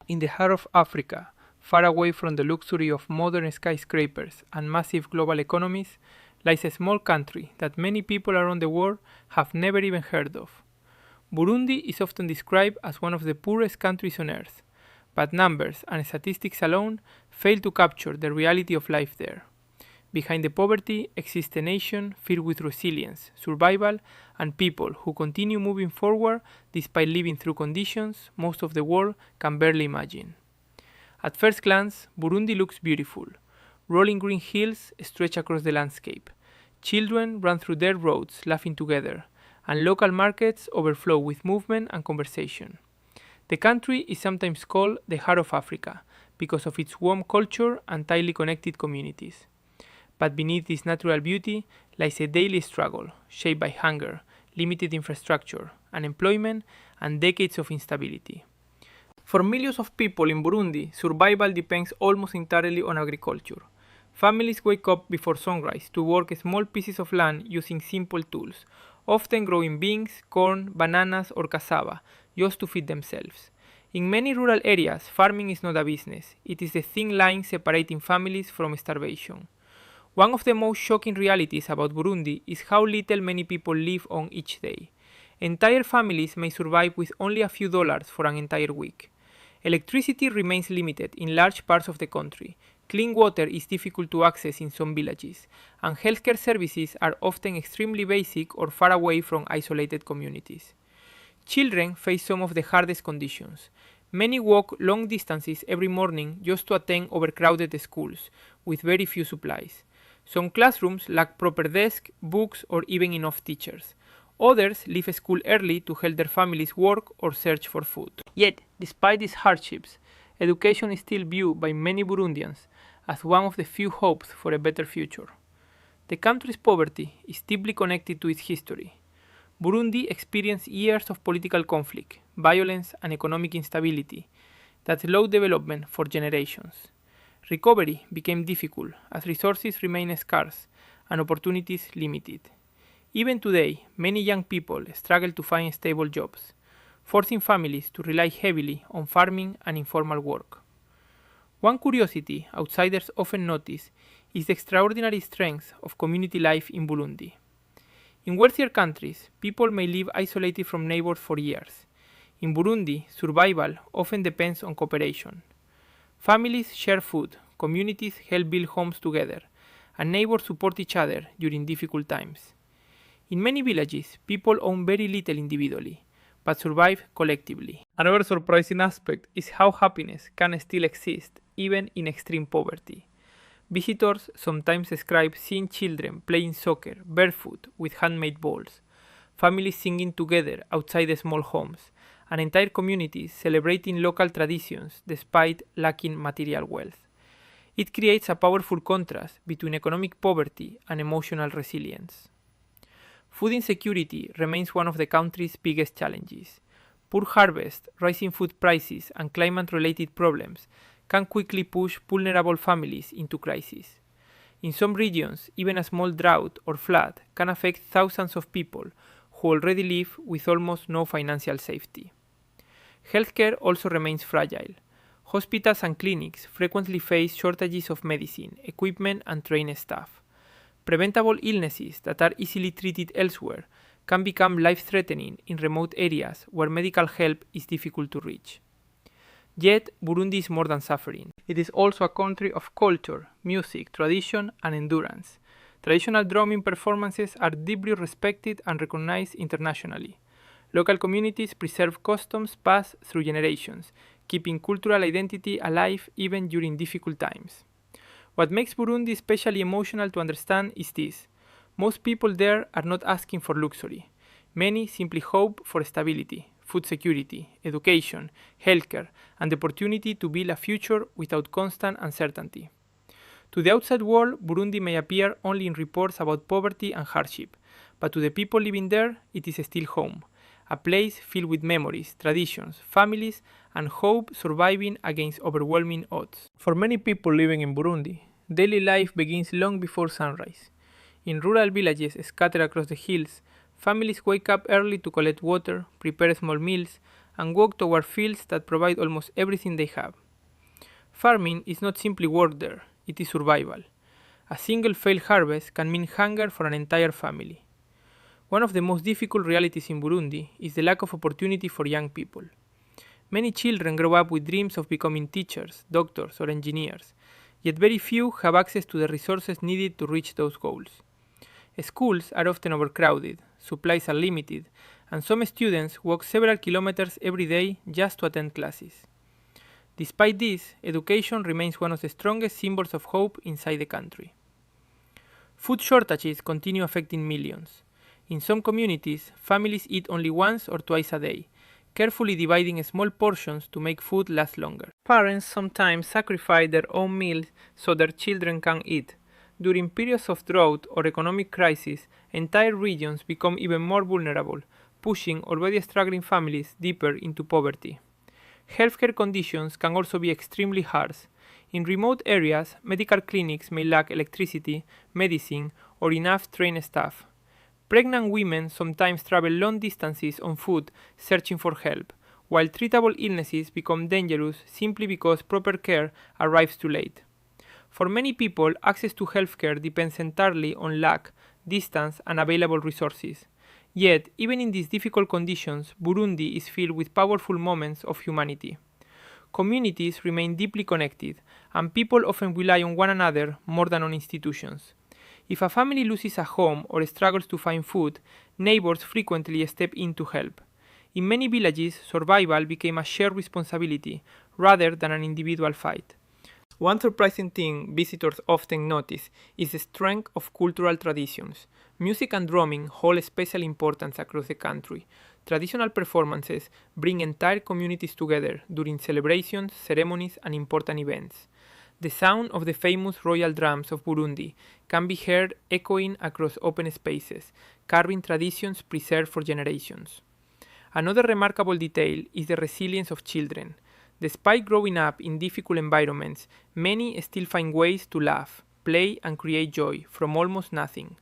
In the heart of Africa, far away from the luxury of modern skyscrapers and massive global economies, lies a small country that many people around the world have never even heard of. Burundi is often described as one of the poorest countries on earth, but numbers and statistics alone fail to capture the reality of life there. Behind the poverty exists a nation filled with resilience, survival, and people who continue moving forward despite living through conditions most of the world can barely imagine. At first glance, Burundi looks beautiful. Rolling green hills stretch across the landscape. Children run through dirt roads laughing together, and local markets overflow with movement and conversation. The country is sometimes called the heart of Africa because of its warm culture and tightly connected communities. But beneath this natural beauty lies a daily struggle shaped by hunger, limited infrastructure, unemployment, and decades of instability. For millions of people in Burundi, survival depends almost entirely on agriculture. Families wake up before sunrise to work small pieces of land using simple tools, often growing beans, corn, bananas, or cassava, just to feed themselves. In many rural areas, farming is not a business, it is the thin line separating families from starvation. One of the most shocking realities about Burundi is how little many people live on each day. Entire families may survive with only a few dollars for an entire week. Electricity remains limited in large parts of the country. Clean water is difficult to access in some villages, and healthcare services are often extremely basic or far away from isolated communities. Children face some of the hardest conditions. Many walk long distances every morning just to attend overcrowded schools, with very few supplies. Some classrooms lack proper desks, books, or even enough teachers. Others leave school early to help their families work or search for food. Yet, despite these hardships, education is still viewed by many Burundians as one of the few hopes for a better future. The country's poverty is deeply connected to its history. Burundi experienced years of political conflict, violence, and economic instability that slowed development for generations. Recovery became difficult as resources remained scarce and opportunities limited. Even today, many young people struggle to find stable jobs, forcing families to rely heavily on farming and informal work. One curiosity outsiders often notice is the extraordinary strength of community life in Burundi. In wealthier countries, people may live isolated from neighbors for years. In Burundi, survival often depends on cooperation. Families share food, communities help build homes together, and neighbors support each other during difficult times. In many villages, people own very little individually, but survive collectively. Another surprising aspect is how happiness can still exist even in extreme poverty. Visitors sometimes describe seeing children playing soccer barefoot with handmade balls, families singing together outside small homes, and entire communities celebrating local traditions despite lacking material wealth. It creates a powerful contrast between economic poverty and emotional resilience. Food insecurity remains one of the country's biggest challenges. Poor harvest, rising food prices, and climate-related problems can quickly push vulnerable families into crisis. In some regions, even a small drought or flood can affect thousands of people who already live with almost no financial safety. Healthcare also remains fragile. Hospitals and clinics frequently face shortages of medicine, equipment, and trained staff. Preventable illnesses that are easily treated elsewhere can become life-threatening in remote areas where medical help is difficult to reach. Yet, Burundi is more than suffering. It is also a country of culture, music, tradition, and endurance. Traditional drumming performances are deeply respected and recognized internationally. Local communities preserve customs passed through generations, keeping cultural identity alive even during difficult times. What makes Burundi especially emotional to understand is this. Most people there are not asking for luxury. Many simply hope for stability, food security, education, healthcare, and the opportunity to build a future without constant uncertainty. To the outside world, Burundi may appear only in reports about poverty and hardship, but to the people living there, it is still home, a place filled with memories, traditions, families, and hope surviving against overwhelming odds. For many people living in Burundi, daily life begins long before sunrise. In rural villages scattered across the hills, families wake up early to collect water, prepare small meals, and walk toward fields that provide almost everything they have. Farming is not simply work there, it is survival. A single failed harvest can mean hunger for an entire family. One of the most difficult realities in Burundi is the lack of opportunity for young people. Many children grow up with dreams of becoming teachers, doctors, or engineers, yet very few have access to the resources needed to reach those goals. Schools are often overcrowded, supplies are limited, and some students walk several kilometers every day just to attend classes. Despite this, education remains one of the strongest symbols of hope inside the country. Food shortages continue affecting millions. In some communities, families eat only once or twice a day, carefully dividing small portions to make food last longer. Parents sometimes sacrifice their own meals so their children can eat. During periods of drought or economic crisis, entire regions become even more vulnerable, pushing already struggling families deeper into poverty. Healthcare conditions can also be extremely harsh. In remote areas, medical clinics may lack electricity, medicine, or enough trained staff. Pregnant women sometimes travel long distances on foot searching for help, while treatable illnesses become dangerous simply because proper care arrives too late. For many people, access to healthcare depends entirely on luck, distance, and available resources. Yet, even in these difficult conditions, Burundi is filled with powerful moments of humanity. Communities remain deeply connected, and people often rely on one another more than on institutions. If a family loses a home or struggles to find food, neighbors frequently step in to help. In many villages, survival became a shared responsibility rather than an individual fight. One surprising thing visitors often notice is the strength of cultural traditions. Music and drumming hold special importance across the country. Traditional performances bring entire communities together during celebrations, ceremonies, and important events. The sound of the famous royal drums of Burundi can be heard echoing across open spaces, carrying traditions preserved for generations. Another remarkable detail is the resilience of children. Despite growing up in difficult environments, many still find ways to laugh, play, and create joy from almost nothing.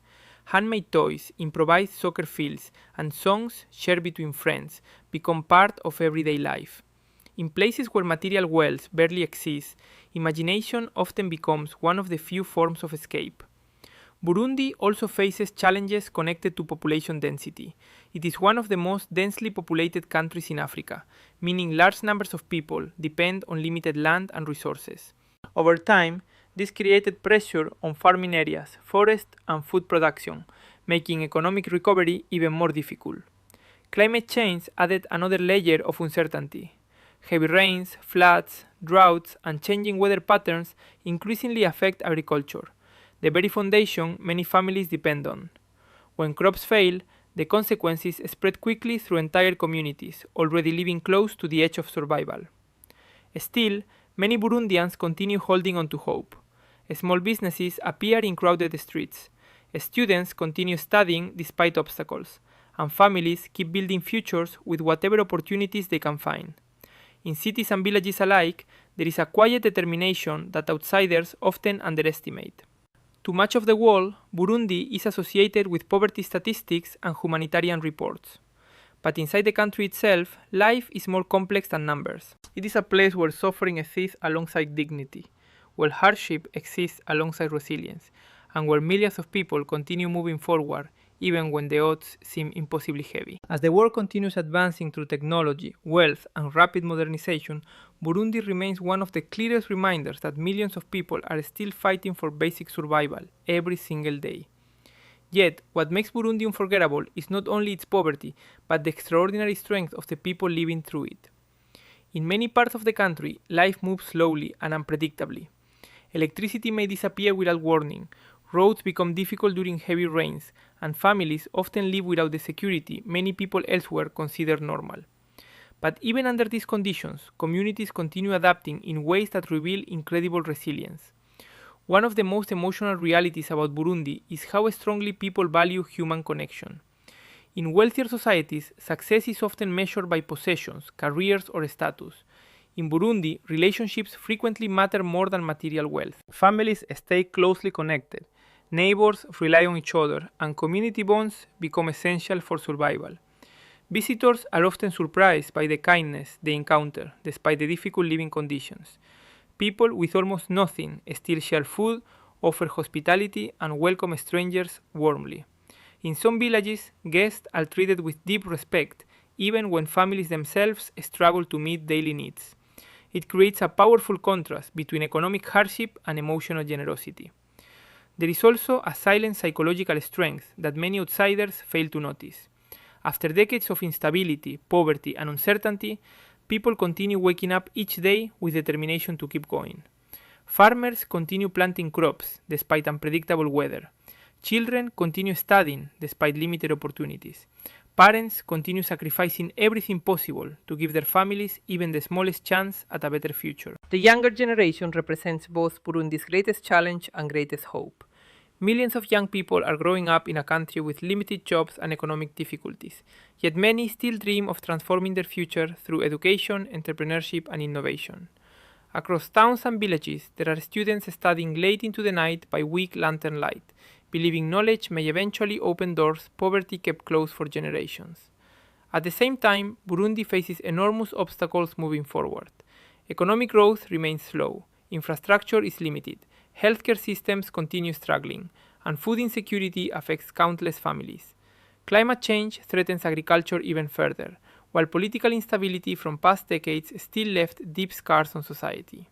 Handmade toys, improvised soccer fields, and songs shared between friends become part of everyday life. In places where material wealth barely exists, imagination often becomes one of the few forms of escape. Burundi also faces challenges connected to population density. It is one of the most densely populated countries in Africa, meaning large numbers of people depend on limited land and resources. Over time, this created pressure on farming areas, forest, and food production, making economic recovery even more difficult. Climate change added another layer of uncertainty. Heavy rains, floods, droughts, and changing weather patterns increasingly affect agriculture, the very foundation many families depend on. When crops fail, the consequences spread quickly through entire communities, already living close to the edge of survival. Still, many Burundians continue holding on to hope. Small businesses appear in crowded streets. Students continue studying despite obstacles, and families keep building futures with whatever opportunities they can find. In cities and villages alike, there is a quiet determination that outsiders often underestimate. To much of the world, Burundi is associated with poverty statistics and humanitarian reports. But inside the country itself, life is more complex than numbers. It is a place where suffering exists alongside dignity, where hardship exists alongside resilience, and where millions of people continue moving forward even when the odds seem impossibly heavy. As the world continues advancing through technology, wealth, and rapid modernization, Burundi remains one of the clearest reminders that millions of people are still fighting for basic survival every single day. Yet, what makes Burundi unforgettable is not only its poverty, but the extraordinary strength of the people living through it. In many parts of the country, life moves slowly and unpredictably. Electricity may disappear without warning, roads become difficult during heavy rains, and families often live without the security many people elsewhere consider normal. But even under these conditions, communities continue adapting in ways that reveal incredible resilience. One of the most emotional realities about Burundi is how strongly people value human connection. In wealthier societies, success is often measured by possessions, careers, or status. In Burundi, relationships frequently matter more than material wealth. Families stay closely connected, neighbors rely on each other, and community bonds become essential for survival. Visitors are often surprised by the kindness they encounter despite the difficult living conditions. People with almost nothing still share food, offer hospitality, and welcome strangers warmly. In some villages, guests are treated with deep respect, even when families themselves struggle to meet daily needs. It creates a powerful contrast between economic hardship and emotional generosity. There is also a silent psychological strength that many outsiders fail to notice. After decades of instability, poverty, and uncertainty, people continue waking up each day with determination to keep going. Farmers continue planting crops despite unpredictable weather. Children continue studying despite limited opportunities. Parents continue sacrificing everything possible to give their families even the smallest chance at a better future. The younger generation represents both Burundi's greatest challenge and greatest hope. Millions of young people are growing up in a country with limited jobs and economic difficulties, yet many still dream of transforming their future through education, entrepreneurship, and innovation. Across towns and villages, there are students studying late into the night by weak lantern light, believing knowledge may eventually open doors poverty kept closed for generations. At the same time, Burundi faces enormous obstacles moving forward. Economic growth remains slow, infrastructure is limited, healthcare systems continue struggling, and food insecurity affects countless families. Climate change threatens agriculture even further, while political instability from past decades still left deep scars on society.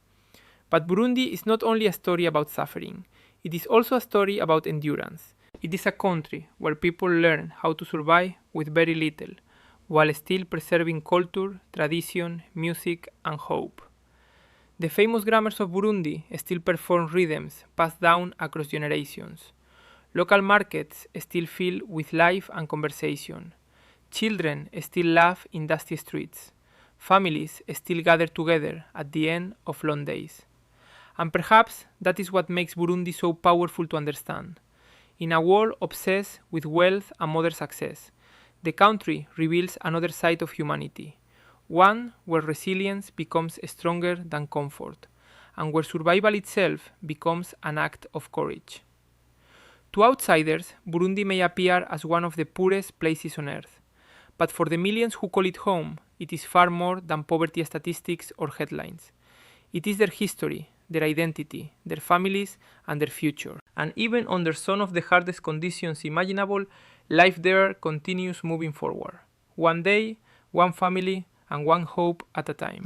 But Burundi is not only a story about suffering, it is also a story about endurance. It is a country where people learn how to survive with very little, while still preserving culture, tradition, music, and hope. The famous grammars of Burundi still perform rhythms passed down across generations. Local markets still fill with life and conversation. Children still laugh in dusty streets. Families still gather together at the end of long days. And perhaps that is what makes Burundi so powerful to understand. In a world obsessed with wealth and modern success, the country reveals another side of humanity, one where resilience becomes stronger than comfort, and where survival itself becomes an act of courage. To outsiders, Burundi may appear as one of the poorest places on earth, but for the millions who call it home, it is far more than poverty statistics or headlines. It is their history, their identity, their families, and their future. And even under some of the hardest conditions imaginable, life there continues moving forward. One day, one family, and one hope at a time.